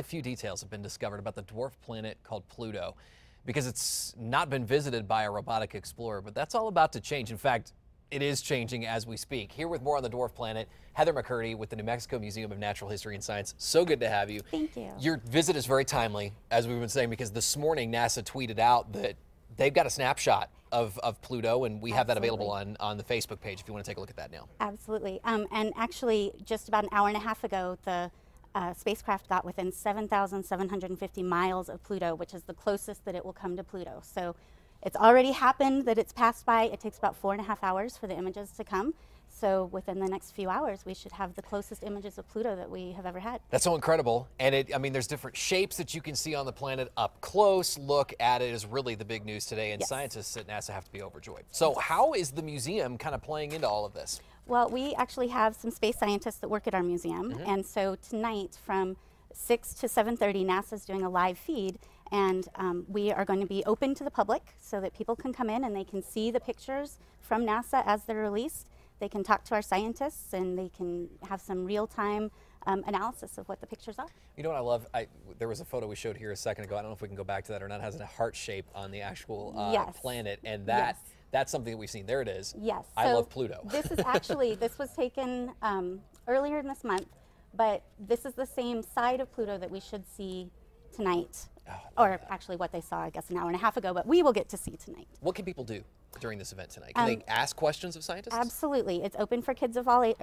few details have been discovered about the dwarf planet called Pluto, because it's not been visited by a robotic explorer, but that's all about to change. In fact, it is changing as we speak. Here with more on the dwarf planet, Heather McCurdy with the New Mexico Museum of Natural History and Science. So good to have you. Thank you. Your visit is very timely, as we've been saying, because this morning NASA tweeted out that they've got a snapshot of Pluto, and we have that available on the Facebook page if you want to take a look at that now. Absolutely. And actually, just about an hour and a half ago, the spacecraft got within 7,750 miles of Pluto, which is the closest that it will come to Pluto. So it's already happened that it's passed by. It takes about 4.5 hours for the images to come. So within the next few hours, we should have the closest images of Pluto that we have ever had. That's so incredible. And I mean, there's different shapes that you can see on the planet up close. Look at it is really the big news today, and scientists at NASA have to be overjoyed. So how is the museum kind of playing into all of this? Well, we actually have some space scientists that work at our museum. And so tonight from 6 to 7:30, NASA's doing a live feed, and we are going to be open to the public so that people can come in and they can see the pictures from NASA as they're released. They can talk to our scientists and they can have some real-time analysis of what the pictures are. You know what I love? There was a photo we showed here a second ago. I don't know if we can go back to that or not. It has a heart shape on the actual planet, and that's something that we've seen. There it is. Yes. I love Pluto. This is actually, this was taken earlier in this month, but this is the same side of Pluto that we should see tonight. Or actually what they saw, I guess, an hour and a half ago, but we will get to see tonight. What can people do during this event tonight? Can they ask questions of scientists? Absolutely. It's open for kids of all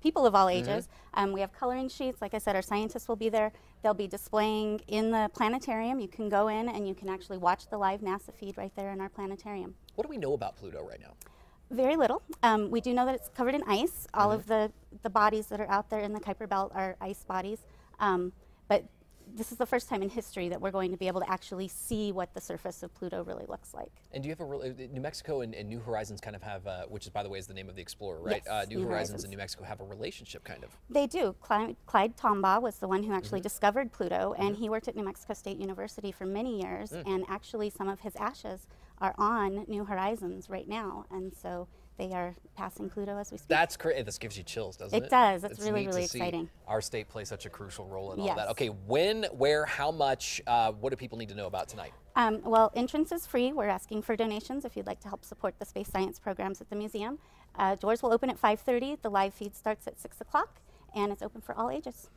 people of all ages. We have coloring sheets. Like I said, our scientists will be there. They'll be displaying in the planetarium. You can go in and you can actually watch the live NASA feed right there in our planetarium. What do we know about Pluto right now? Very little. We do know that it's covered in ice. All of the bodies that are out there in the Kuiper Belt are ice bodies. But this is the first time in history that we're going to be able to actually see what the surface of Pluto really looks like. And do you have New Mexico and New Horizons kind of have, which is, by the way, is the name of the explorer, right? Yes, New Horizons and New Mexico have a relationship, kind of. They do. Clyde Tombaugh was the one who actually discovered Pluto, and he worked at New Mexico State University for many years, and actually some of his ashes are on New Horizons right now, and so they are passing Pluto as we speak. That's great. This gives you chills, doesn't it? It does. It's really, neat really to see exciting. Our state plays such a crucial role in all that. Okay, when, where, how much, what do people need to know about tonight? Well, entrance is free. We're asking for donations if you'd like to help support the space science programs at the museum. Doors will open at 5:30. The live feed starts at 6 o'clock, and it's open for all ages.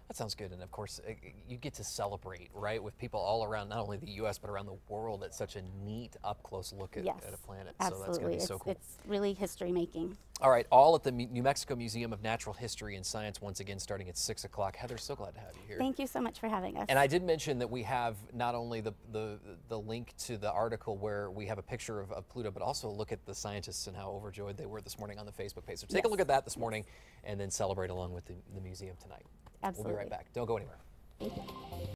That sounds good, and of course, you get to celebrate, right, with people all around, not only the U.S., but around the world at such a neat, up-close look at a planet. Absolutely. So that's going to be so cool. It's really history-making. All right, all at the New Mexico Museum of Natural History and Science, once again, starting at 6 o'clock. Heather, so glad to have you here. Thank you so much for having us. And I did mention that we have not only the link to the article where we have a picture of Pluto, but also a look at the scientists and how overjoyed they were this morning on the Facebook page. So take a look at that this morning and then celebrate along with the museum tonight. Absolutely. We'll be right back. Don't go anywhere. Thank you.